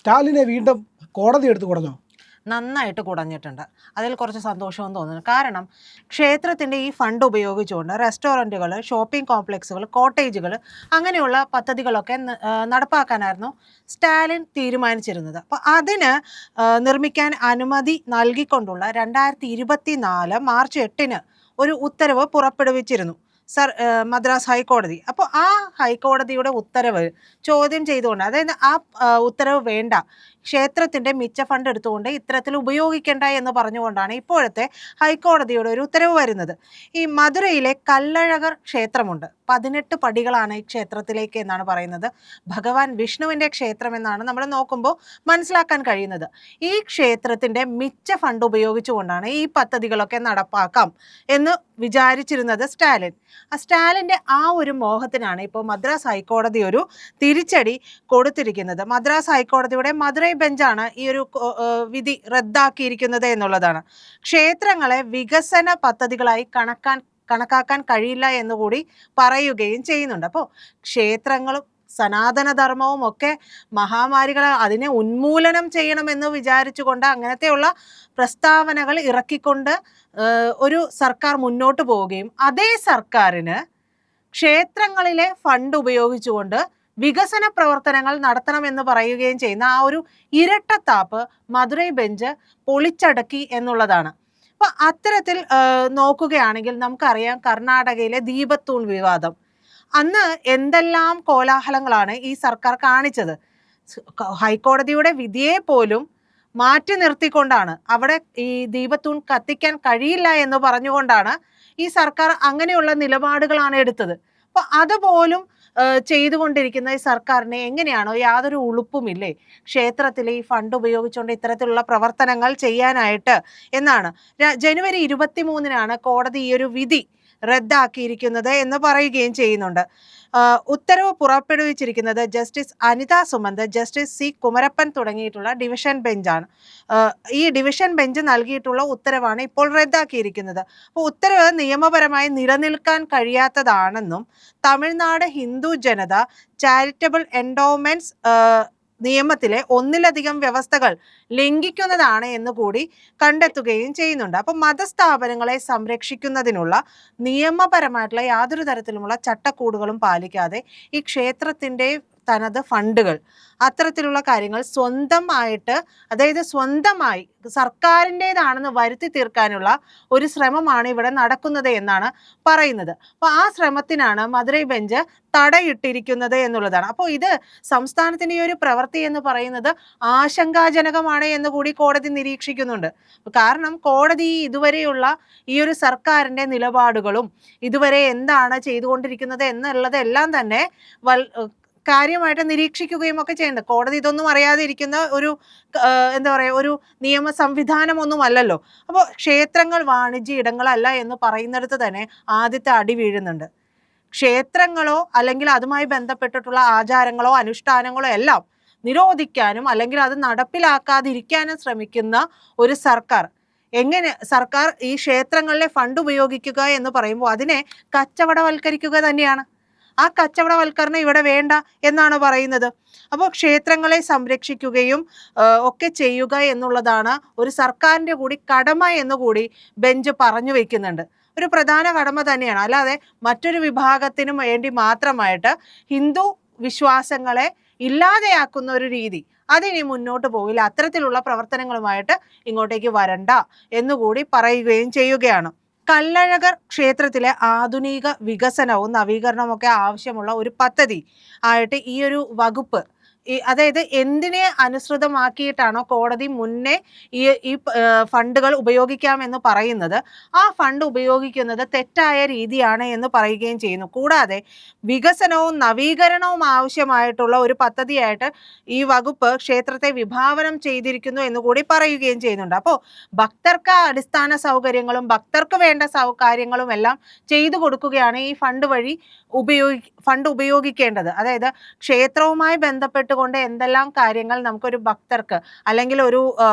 സ്റ്റാലിനെ വീണ്ടും കോടതി എടുത്തു കുടഞ്ഞോ? നന്നായിട്ട് കുടഞ്ഞിട്ടുണ്ട്. അതിൽ കുറച്ച് സന്തോഷവും തോന്നുന്നു. കാരണം ക്ഷേത്രത്തിൻ്റെ ഈ ഫണ്ട് ഉപയോഗിച്ചുകൊണ്ട് റെസ്റ്റോറൻറ്റുകൾ, ഷോപ്പിംഗ് കോംപ്ലക്സുകൾ, കോട്ടേജുകൾ അങ്ങനെയുള്ള പദ്ധതികളൊക്കെ നടപ്പാക്കാനായിരുന്നു സ്റ്റാലിൻ തീരുമാനിച്ചിരുന്നത്. അപ്പോൾ അതിന് നിർമ്മിക്കാൻ അനുമതി നൽകിക്കൊണ്ടുള്ള 2024 മാർച്ച് 8 ഒരു ഉത്തരവ് പുറപ്പെടുവിച്ചിരുന്നു മദ്രാസ് ഹൈക്കോടതി. അപ്പോൾ ആ ഹൈക്കോടതിയുടെ ഉത്തരവ് ചോദ്യം ചെയ്തുകൊണ്ട്, അതായത് ഉത്തരവ് വേണ്ട, ക്ഷേത്രത്തിൻ്റെ മിച്ച ഫണ്ട് എടുത്തുകൊണ്ട് ഇത്തരത്തിൽ ഉപയോഗിക്കേണ്ട എന്ന് പറഞ്ഞുകൊണ്ടാണ് ഇപ്പോഴത്തെ ഹൈക്കോടതിയുടെ ഒരു ഉത്തരവ് വരുന്നത്. ഈ മധുരയിലെ കല്ലഴകർ ക്ഷേത്രമുണ്ട്. 18 പടികളാണ് ഈ ക്ഷേത്രത്തിലേക്ക് എന്നാണ് പറയുന്നത്. ഭഗവാൻ വിഷ്ണുവിൻ്റെ ക്ഷേത്രം എന്നാണ് നമ്മൾ നോക്കുമ്പോൾ മനസ്സിലാക്കാൻ കഴിയുന്നത്. ഈ ക്ഷേത്രത്തിൻ്റെ മിച്ച ഫണ്ട് ഉപയോഗിച്ചുകൊണ്ടാണ് ഈ പദ്ധതികളൊക്കെ നടപ്പാക്കാം എന്ന് വിചാരിച്ചിരുന്നത് സ്റ്റാലിൻ. സ്റ്റാലിൻ്റെ ആ ഒരു മോഹത്തിനാണ് ഇപ്പോൾ മദ്രാസ് ഹൈക്കോടതി ഒരു തിരിച്ചടി കൊടുത്തിരിക്കുന്നത്. മദ്രാസ് ഹൈക്കോടതിയുടെ മധുരൈ ബെഞ്ചാണ് ഈ ഒരു വിധി റദ്ദാക്കിയിരിക്കുന്നത് എന്നുള്ളതാണ്. ക്ഷേത്രങ്ങളെ വികസന പദ്ധതികളായി കണക്കാക്കാൻ കഴിയില്ല എന്നുകൂടി പറയുകയും ചെയ്യുന്നുണ്ട്. അപ്പോൾ ക്ഷേത്രങ്ങളും സനാതനധർമ്മവും ഒക്കെ മഹാമാരികൾ, അതിനെ ഉന്മൂലനം ചെയ്യണമെന്ന് വിചാരിച്ചുകൊണ്ട് അങ്ങനത്തെയുള്ള പ്രസ്താവനകൾ ഇറക്കിക്കൊണ്ട് ഒരു സർക്കാർ മുന്നോട്ട് പോവുകയും അതേ സർക്കാരിന് ക്ഷേത്രങ്ങളിലെ ഫണ്ട് ഉപയോഗിച്ചുകൊണ്ട് വികസന പ്രവർത്തനങ്ങൾ നടത്തണമെന്ന് പറയുകയും ചെയ്യുന്ന ആ ഒരു ഇരട്ടത്താപ്പ് മധുരൈ ബെഞ്ച് പൊളിച്ചടക്കി എന്നുള്ളതാണ്. അപ്പോൾ അത്തരത്തിൽ നോക്കുകയാണെങ്കിൽ നമുക്കറിയാം കർണാടകയിലെ ദീപത്തൂൺ വിവാദം. അന്ന് എന്തെല്ലാം കോലാഹലങ്ങളാണ് ഈ സർക്കാർ കാണിച്ചത്. ഹൈക്കോടതിയുടെ വിധിയെ പോലും മാറ്റി നിർത്തിക്കൊണ്ടാണ്, അവിടെ ഈ ദീപത്തൂൺ കത്തിക്കാൻ കഴിയില്ല എന്ന് പറഞ്ഞുകൊണ്ടാണ് ഈ സർക്കാർ അങ്ങനെയുള്ള നിലപാടുകളാണ് എടുത്തത്. അപ്പോൾ അതുപോലും ചെയ്തുകൊണ്ടിരിക്കുന്ന ഈ സർക്കാരിനെ എങ്ങനെയാണോ യാതൊരു ഉളുപ്പുമില്ലേ ക്ഷേത്രത്തിലെ ഈ ഫണ്ട് ഉപയോഗിച്ചുകൊണ്ട് ഇത്തരത്തിലുള്ള പ്രവർത്തനങ്ങൾ ചെയ്യാനായിട്ട് എന്നാണ്. ജനുവരി 23 കോടതി ഈ ഒരു വിധി റദ്ദാക്കിയിരിക്കുന്നത് എന്ന് പറയുകയും ചെയ്യുന്നുണ്ട്. ഉത്തരവ് പുറപ്പെടുവിച്ചിരിക്കുന്നത് justice Anitha Sumanth, justice C Kumarappan തുടങ്ങിയിട്ടുള്ള ഡിവിഷൻ ബെഞ്ചാണ്. ഈ ഡിവിഷൻ ബെഞ്ച് നൽകിയിട്ടുള്ള ഉത്തരവാണ് ഇപ്പോൾ റദ്ദാക്കിയിരിക്കുന്നത്. അപ്പോൾ ഉത്തരവ് നിയമപരമായി നിലനിൽക്കാൻ കഴിയാത്തതാണെന്നും തമിഴ്നാട് ഹിന്ദു ജനത ചാരിറ്റബിൾ എൻഡോവ്മെന്റ്സ് നിയമത്തിലെ ഒന്നിലധികം വ്യവസ്ഥകൾ ലംഘിക്കുന്നതാണ് എന്ന് കൂടി കണ്ടെത്തുകയും ചെയ്യുന്നുണ്ട്. അപ്പം മതസ്ഥാപനങ്ങളെ സംരക്ഷിക്കുന്നതിനുള്ള നിയമപരമായിട്ടുള്ള യാതൊരു തരത്തിലുമുള്ള ചട്ടക്കൂടുകളും പാലിക്കാതെ ഈ ക്ഷേത്രത്തിൻ്റെ തനത് ഫണ്ടുകൾ, അത്തരത്തിലുള്ള കാര്യങ്ങൾ സ്വന്തമായിട്ട്, അതായത് സ്വന്തമായി സർക്കാരിൻ്റെതാണെന്ന് വരുത്തി തീർക്കാനുള്ള ഒരു ശ്രമമാണ് ഇവിടെ നടക്കുന്നത് എന്നാണ് പറയുന്നത്. അപ്പോൾ ആ ശ്രമത്തിനാണ് മധുരൈ ബെഞ്ച് തടയിട്ടിരിക്കുന്നത് എന്നുള്ളതാണ്. അപ്പോൾ ഇത് സംസ്ഥാനത്തിൻ്റെ ഈ ഒരു പ്രവൃത്തി എന്ന് പറയുന്നത് ആശങ്കാജനകമാണ് എന്ന് കൂടി കോടതി നിരീക്ഷിക്കുന്നുണ്ട്. കാരണം കോടതി ഇതുവരെയുള്ള ഈ ഒരു സർക്കാരിൻ്റെ നിലപാടുകളും ഇതുവരെ എന്താണ് ചെയ്തുകൊണ്ടിരിക്കുന്നത് എന്നുള്ളതെല്ലാം തന്നെ കാര്യമായിട്ട് നിരീക്ഷിക്കുകയും ഒക്കെ ചെയ്യുന്നുണ്ട്. കോടതി ഇതൊന്നും അറിയാതെ ഇരിക്കുന്ന ഒരു എന്താ പറയുക, ഒരു നിയമ സംവിധാനമൊന്നും അല്ലല്ലോ. അപ്പോൾ ക്ഷേത്രങ്ങൾ വാണിജ്യ ഇടങ്ങളല്ല എന്ന് പറയുന്നിടത്ത് തന്നെ ആദ്യത്തെ അടി വീഴുന്നുണ്ട്. ക്ഷേത്രങ്ങളോ അല്ലെങ്കിൽ അതുമായി ബന്ധപ്പെട്ടിട്ടുള്ള ആചാരങ്ങളോ അനുഷ്ഠാനങ്ങളോ എല്ലാം നിരോധിക്കാനും അല്ലെങ്കിൽ അത് നടപ്പിലാക്കാതിരിക്കാനും ശ്രമിക്കുന്ന ഒരു സർക്കാർ, സർക്കാർ ഈ ക്ഷേത്രങ്ങളിലെ ഫണ്ട് ഉപയോഗിക്കുക എന്ന് പറയുമ്പോൾ അതിനെ കച്ചവടവൽക്കരിക്കുക തന്നെയാണ്. ആ കച്ചവടവൽക്കരണം ഇവിടെ വേണ്ട എന്നാണ് പറയുന്നത്. അപ്പോൾ ക്ഷേത്രങ്ങളെ സംരക്ഷിക്കുകയും ഒക്കെ ചെയ്യുക എന്നുള്ളതാണ് ഒരു സർക്കാരിൻ്റെ കൂടി കടമ എന്നുകൂടി ബെഞ്ച് പറഞ്ഞു വെക്കുന്നുണ്ട്. ഒരു പ്രധാന കടമ തന്നെയാണ്. അല്ലാതെ മറ്റൊരു വിഭാഗത്തിനും വേണ്ടി മാത്രമായിട്ട് ഹിന്ദു വിശ്വാസങ്ങളെ ഇല്ലാതെയാക്കുന്ന ഒരു രീതി അതിനി മുന്നോട്ട് പോകില്ല. അത്തരത്തിലുള്ള പ്രവർത്തനങ്ങളുമായിട്ട് ഇങ്ങോട്ടേക്ക് വരണ്ട എന്നുകൂടി പറയുകയും ചെയ്യുകയാണ്. കല്ലഴകർ ക്ഷേത്രത്തിലെ ആധുനിക വികസനവും നവീകരണവും ഒക്കെ ആവശ്യമുള്ള ഒരു പദ്ധതി ആയിട്ട് ഈ ഒരു വകുപ്പ്, അതായത് എന്തിനെ അനുസൃതമാക്കിയിട്ടാണോ കോടതി മുന്നേ ഈ ഫണ്ടുകൾ ഉപയോഗിക്കാമെന്ന് പറയുന്നത്, ആ ഫണ്ട് ഉപയോഗിക്കുന്നത് തെറ്റായ രീതിയാണ് എന്ന് പറയുകയും ചെയ്യുന്നു. കൂടാതെ വികസനവും നവീകരണവും ആവശ്യമായിട്ടുള്ള ഒരു പദ്ധതിയായിട്ട് ഈ വകുപ്പ് ക്ഷേത്രത്തെ വിഭാവനം ചെയ്തിരിക്കുന്നു എന്ന് കൂടി പറയുകയും ചെയ്യുന്നുണ്ട്. അപ്പോൾ ഭക്തർക്ക് അടിസ്ഥാന സൗകര്യങ്ങളും ഭക്തർക്ക് വേണ്ട കാര്യങ്ങളും എല്ലാം ചെയ്തു കൊടുക്കുകയാണ് ഈ ഫണ്ട് വഴി ഫണ്ട് ഉപയോഗിക്കേണ്ടത്. അതായത് ക്ഷേത്രവുമായി ബന്ധപ്പെട്ടുകൊണ്ട് എന്തെല്ലാം കാര്യങ്ങൾ നമുക്കൊരു ഭക്തർക്ക് അല്ലെങ്കിൽ ഒരു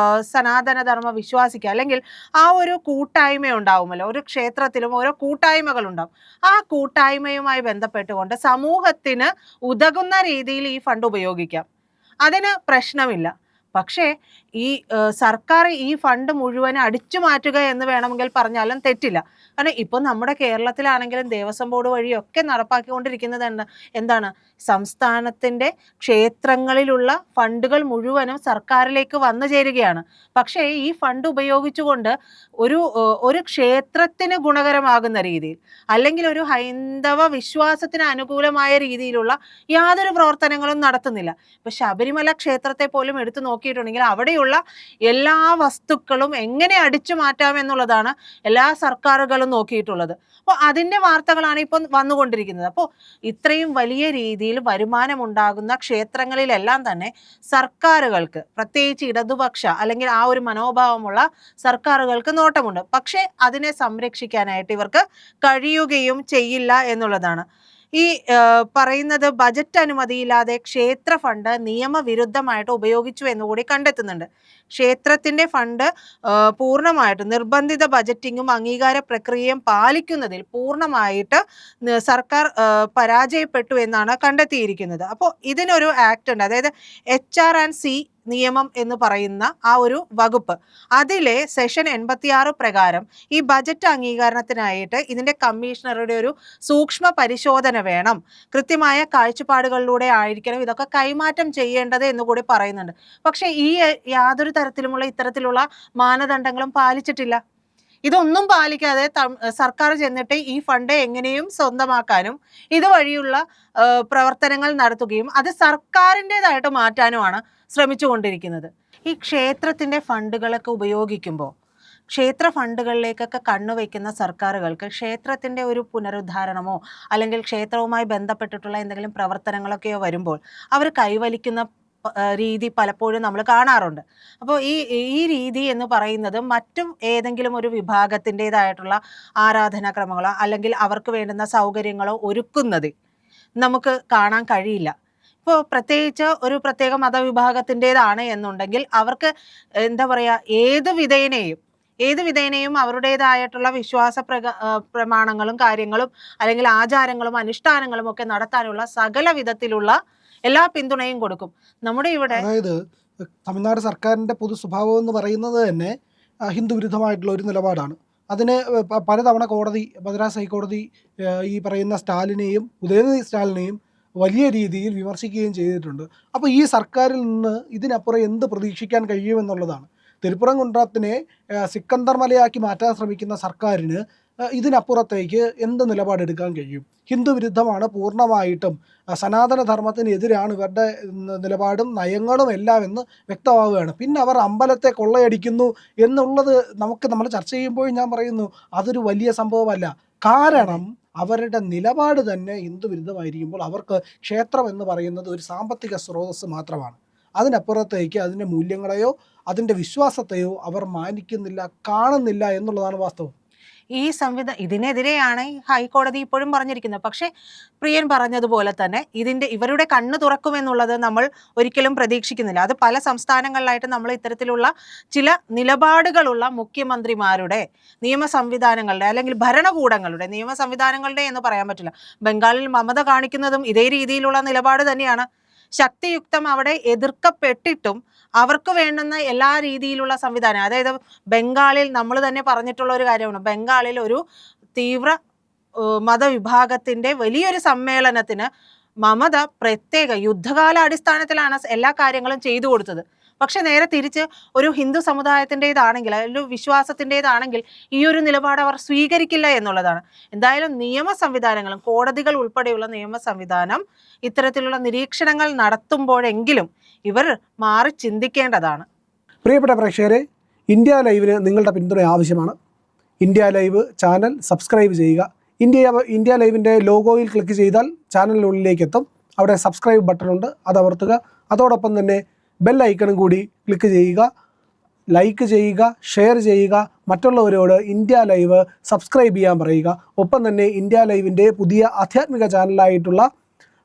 സനാതനധർമ്മ വിശ്വാസിക്ക് അല്ലെങ്കിൽ ആ ഒരു കൂട്ടായ്മ ഉണ്ടാവുമല്ലോ, ഒരു ക്ഷേത്രത്തിലും ഓരോ കൂട്ടായ്മകൾ ഉണ്ടാവും. ആ കൂട്ടായ്മയുമായി ബന്ധപ്പെട്ടുകൊണ്ട് സമൂഹത്തിന് ഉതകുന്ന രീതിയിൽ ഈ ഫണ്ട് ഉപയോഗിക്കാം. അതിന് പ്രശ്നമില്ല. പക്ഷേ ഈ സർക്കാർ ഈ ഫണ്ട് മുഴുവനും അടിച്ചു മാറ്റുക എന്ന് വേണമെങ്കിൽ പറഞ്ഞാലും തെറ്റില്ല. കാരണം ഇപ്പം നമ്മുടെ കേരളത്തിലാണെങ്കിലും ദേവസ്വം ബോർഡ് വഴിയൊക്കെ നടപ്പാക്കിക്കൊണ്ടിരിക്കുന്നത് എന്താണ്, സംസ്ഥാനത്തിൻ്റെ ക്ഷേത്രങ്ങളിലുള്ള ഫണ്ടുകൾ മുഴുവനും സർക്കാരിലേക്ക് വന്നു ചേരുകയാണ്. പക്ഷേ ഈ ഫണ്ട് ഉപയോഗിച്ചുകൊണ്ട് ഒരു ക്ഷേത്രത്തിന് ഗുണകരമാകുന്ന രീതിയിൽ, അല്ലെങ്കിൽ ഒരു ഹൈന്ദവ വിശ്വാസത്തിന് അനുകൂലമായ രീതിയിലുള്ള യാതൊരു പ്രവർത്തനങ്ങളും നടത്തുന്നില്ല. ഇപ്പം ശബരിമല ക്ഷേത്രത്തെ പോലും എടുത്തു നോക്കിയിട്ടുണ്ടെങ്കിൽ അവിടെയുള്ള എല്ലാ വസ്തുക്കളും എങ്ങനെ അടിച്ചു മാറ്റാമെന്നുള്ളതാണ് എല്ലാ സർക്കാരുകളും നോക്കിയിട്ടുള്ളത്. അപ്പോൾ അതിൻ്റെ വാർത്തകളാണ് ഇപ്പം വന്നുകൊണ്ടിരിക്കുന്നത്. അപ്പോൾ ഇത്രയും വലിയ രീതിയിൽ വരുമാനമുണ്ടാകുന്ന ക്ഷേത്രങ്ങളിലെല്ലാം തന്നെ സർക്കാരുകൾക്ക്, പ്രത്യേകിച്ച് ഇടതുപക്ഷ അല്ലെങ്കിൽ ആ ഒരു മനോഭാവമുള്ള സർക്കാരുകൾക്ക് നോട്ടമുണ്ട്. പക്ഷേ അതിനെ സംരക്ഷിക്കാനായിട്ട് ഇവർക്ക് കഴിയുകയും ചെയ്യില്ല എന്നുള്ളതാണ്. ഈ പറയുന്നത് ബജറ്റ് അനുമതിയില്ലാതെ ക്ഷേത്ര ഫണ്ട് നിയമവിരുദ്ധമായിട്ട് ഉപയോഗിച്ചു എന്നുകൂടി കണ്ടെത്തുന്നുണ്ട്. ക്ഷേത്രത്തിൻ്റെ ഫണ്ട് പൂർണ്ണമായിട്ട് നിർബന്ധിത ബജറ്റിങ്ങും അംഗീകാര പ്രക്രിയയും പാലിക്കുന്നതിൽ പൂർണ്ണമായിട്ട് സർക്കാർ പരാജയപ്പെട്ടു എന്നാണ് കണ്ടെത്തിയിരിക്കുന്നത്. അപ്പോൾ ഇതിനൊരു ആക്ട് ഉണ്ട്, അതായത് HR&C നിയമം എന്ന് പറയുന്ന ആ ഒരു വകുപ്പ്. അതിലെ സെഷൻ 86 പ്രകാരം ഈ ബജറ്റ് അംഗീകാരത്തിനായിട്ട് ഇതിൻ്റെ കമ്മീഷണറുടെ ഒരു സൂക്ഷ്മ പരിശോധന വേണം, കൃത്യമായ കാഴ്ചപ്പാടുകളിലൂടെ ആയിരിക്കണം ഇതൊക്കെ കൈമാറ്റം ചെയ്യേണ്ടത് എന്നുകൂടി പറയുന്നുണ്ട്. പക്ഷേ ഈ യാതൊരു തരത്തിലുമുള്ള ഇത്തരത്തിലുള്ള മാനദണ്ഡങ്ങളും പാലിച്ചിട്ടില്ല. ഇതൊന്നും പാലിക്കാതെ സർക്കാർ ചെന്നിട്ട് ഈ ഫണ്ട് എങ്ങനെയും സ്വന്തമാക്കാനും ഇതുവഴിയുള്ള പ്രവർത്തനങ്ങൾ നടത്തുകയും അത് സർക്കാരിൻ്റെതായിട്ട് മാറ്റാനുമാണ് ശ്രമിച്ചുകൊണ്ടിരിക്കുന്നത്. ഈ ക്ഷേത്രത്തിൻ്റെ ഫണ്ടുകളൊക്കെ ഉപയോഗിക്കുമ്പോൾ ക്ഷേത്ര ഫണ്ടുകളിലേക്കൊക്കെ കണ്ണുവയ്ക്കുന്ന സർക്കാരുകൾക്ക് ക്ഷേത്രത്തിൻ്റെ ഒരു പുനരുദ്ധാരണമോ അല്ലെങ്കിൽ ക്ഷേത്രവുമായി ബന്ധപ്പെട്ടിട്ടുള്ള എന്തെങ്കിലും പ്രവർത്തനങ്ങളൊക്കെയോ വരുമ്പോൾ അവർ കൈവലിക്കുന്ന രീതി പലപ്പോഴും നമ്മൾ കാണാറുണ്ട്. അപ്പോൾ ഈ രീതി എന്ന് പറയുന്നത് മറ്റും ഏതെങ്കിലും ഒരു വിഭാഗത്തിൻ്റെതായിട്ടുള്ള ആരാധനാക്രമങ്ങളോ അല്ലെങ്കിൽ അവർക്ക് വേണ്ടുന്ന സൗകര്യങ്ങളോ ഒരുക്കുന്നത് നമുക്ക് കാണാൻ കഴിയില്ല. ഇപ്പോൾ പ്രത്യേകിച്ച് ഒരു പ്രത്യേക മതവിഭാഗത്തിൻ്റെതാണ് എന്നുണ്ടെങ്കിൽ അവർക്ക് എന്താ പറയുക, ഏത് വിധേനയും അവരുടേതായിട്ടുള്ള വിശ്വാസ പ്രമാണങ്ങളും കാര്യങ്ങളും അല്ലെങ്കിൽ ആചാരങ്ങളും അനുഷ്ഠാനങ്ങളും ഒക്കെ നടത്താനുള്ള സകല വിധത്തിലുള്ള എല്ലാ പിന്തുണയും കൊടുക്കും. നമ്മുടെ ഇവിടെ അതായത് തമിഴ്നാട് സർക്കാരിൻ്റെ പൊതു സ്വഭാവം എന്ന് പറയുന്നത് തന്നെ ഹിന്ദു വിരുദ്ധമായിട്ടുള്ള ഒരു നിലപാടാണ്. അതിന് പലതവണ കോടതി, മദ്രാസ് ഹൈക്കോടതി ഈ പറയുന്ന സ്റ്റാലിനെയും ഉദയനിധി സ്റ്റാലിനെയും വലിയ രീതിയിൽ വിമർശിക്കുകയും ചെയ്തിട്ടുണ്ട്. അപ്പോൾ ഈ സർക്കാരിൽ നിന്ന് ഇതിനപ്പുറം എന്ത് പ്രതീക്ഷിക്കാൻ കഴിയുമെന്നുള്ളതാണ്. തിരുപ്പുറംകുன்றത്തിനെ സിക്കന്ദർ മലയാക്കി മാറ്റാൻ ശ്രമിക്കുന്ന സർക്കാരിന് ഇതിനപ്പുറത്തേക്ക് എന്ത് നിലപാടെടുക്കാൻ കഴിയും? ഹിന്ദു വിരുദ്ധമാണ് പൂർണ്ണമായിട്ടും, സനാതന ധർമ്മത്തിനെതിരാണ് ഇവരുടെ നിലപാടും നയങ്ങളും എല്ലാം എന്ന് വ്യക്തമാവുകയാണ്. പിന്നെ അവർ അമ്പലത്തെ കൊള്ളയടിക്കുന്നു എന്നുള്ളത് നമ്മൾ ചർച്ച ചെയ്യുമ്പോൾ ഞാൻ പറയുന്നു അതൊരു വലിയ സംഭവമല്ല. കാരണം അവരുടെ നിലപാട് തന്നെ ഹിന്ദു വിരുദ്ധമായിരിക്കുമ്പോൾ അവർക്ക് ക്ഷേത്രം എന്ന് പറയുന്നത് ഒരു സാമ്പത്തിക സ്രോതസ്സ് മാത്രമാണ്. അതിനപ്പുറത്തേക്ക് അതിൻ്റെ മൂല്യങ്ങളെയോ അതിൻ്റെ വിശ്വാസത്തെയോ അവർ മാനിക്കുന്നില്ല, കാണുന്നില്ല എന്നുള്ളതാണ് വാസ്തവം. ഇതിനെതിരെയാണ് ഹൈക്കോടതി ഇപ്പോഴും പറഞ്ഞിരിക്കുന്നത്. പക്ഷേ പ്രിയൻ പറഞ്ഞതുപോലെ തന്നെ ഇവരുടെ കണ്ണ് തുറക്കുമെന്നുള്ളത് നമ്മൾ ഒരിക്കലും പ്രതീക്ഷിക്കുന്നില്ല. അത് പല സംസ്ഥാനങ്ങളിലായിട്ട് നമ്മൾ ഇത്തരത്തിലുള്ള ചില നിലപാടുകളുള്ള മുഖ്യമന്ത്രിമാരുടെ നിയമ സംവിധാനങ്ങളുടെ അല്ലെങ്കിൽ ഭരണകൂടങ്ങളുടെ നിയമ സംവിധാനങ്ങളുടെ എന്ന് പറയാൻ പറ്റില്ല. ബംഗാളിൽ മമത കാണിക്കുന്നതും ഇതേ രീതിയിലുള്ള നിലപാട് തന്നെയാണ്. ശക്തിയുക്തം അവിടെ എതിർക്കപ്പെട്ടിട്ടും അവർക്ക് വേണ്ടുന്ന എല്ലാ രീതിയിലുള്ള സംവിധാനം, അതായത് ബംഗാളിൽ നമ്മൾ തന്നെ പറഞ്ഞിട്ടുള്ള ഒരു കാര്യമാണ്, ബംഗാളിൽ ഒരു തീവ്ര മതവിഭാഗത്തിൻ്റെ വലിയൊരു സമ്മേളനത്തിന് മമത പ്രത്യേക യുദ്ധകാല അടിസ്ഥാനത്തിലാണ് എല്ലാ കാര്യങ്ങളും ചെയ്തു കൊടുത്തത്. പക്ഷെ നേരെ തിരിച്ച് ഒരു ഹിന്ദു സമുദായത്തിൻ്റെതാണെങ്കിൽ ഒരു വിശ്വാസത്തിൻ്റെതാണെങ്കിൽ ഈ ഒരു നിലപാട് അവർ സ്വീകരിക്കില്ല എന്നുള്ളതാണ്. എന്തായാലും നിയമ സംവിധാനങ്ങളും കോടതികൾ ഉൾപ്പെടെയുള്ള നിയമ സംവിധാനം ഇത്തരത്തിലുള്ള നിരീക്ഷണങ്ങൾ നടത്തുമ്പോഴെങ്കിലും ഇവർ മാറി ചിന്തിക്കേണ്ടതാണ്. പ്രിയപ്പെട്ട പ്രേക്ഷകരെ, ഇന്ത്യ ലൈവിന് നിങ്ങളുടെ പിന്തുണ ആവശ്യമാണ്. ഇന്ത്യ ലൈവ് ചാനൽ സബ്സ്ക്രൈബ് ചെയ്യുക. ഇന്ത്യ ലൈവിൻ്റെ ലോഗോയിൽ ക്ലിക്ക് ചെയ്താൽ ചാനലിനുള്ളിലേക്ക് എത്തും. അവിടെ സബ്സ്ക്രൈബ് ബട്ടൺ ഉണ്ട്, അത് അമർത്തുക. അതോടൊപ്പം തന്നെ ബെൽ ഐക്കണും കൂടി ക്ലിക്ക് ചെയ്യുക. ലൈക്ക് ചെയ്യുക, ഷെയർ ചെയ്യുക, മറ്റുള്ളവരോട് ഇന്ത്യ ലൈവ് സബ്സ്ക്രൈബ് ചെയ്യാൻ പറയുക. ഒപ്പം തന്നെ ഇന്ത്യ ലൈവിൻ്റെ പുതിയ ആധ്യാത്മിക ചാനലായിട്ടുള്ള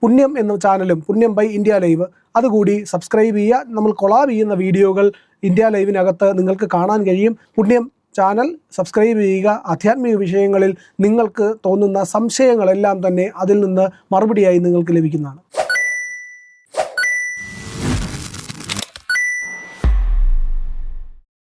പുണ്യം എന്ന ചാനലും, പുണ്യം ബൈ ഇന്ത്യ ലൈവ്, അതുകൂടി സബ്സ്ക്രൈബ് ചെയ്യുക. നമ്മൾ കൊളാബ് ചെയ്യുന്ന വീഡിയോകൾ ഇന്ത്യ ലൈവിനകത്ത് നിങ്ങൾക്ക് കാണാൻ കഴിയും. പുണ്യം ചാനൽ സബ്സ്ക്രൈബ് ചെയ്യുക. ആധ്യാത്മിക വിഷയങ്ങളിൽ നിങ്ങൾക്ക് തോന്നുന്ന സംശയങ്ങളെല്ലാം തന്നെ അതിൽ നിന്ന് മറുപടിയായി നിങ്ങൾക്ക് ലഭിക്കുന്നതാണ്.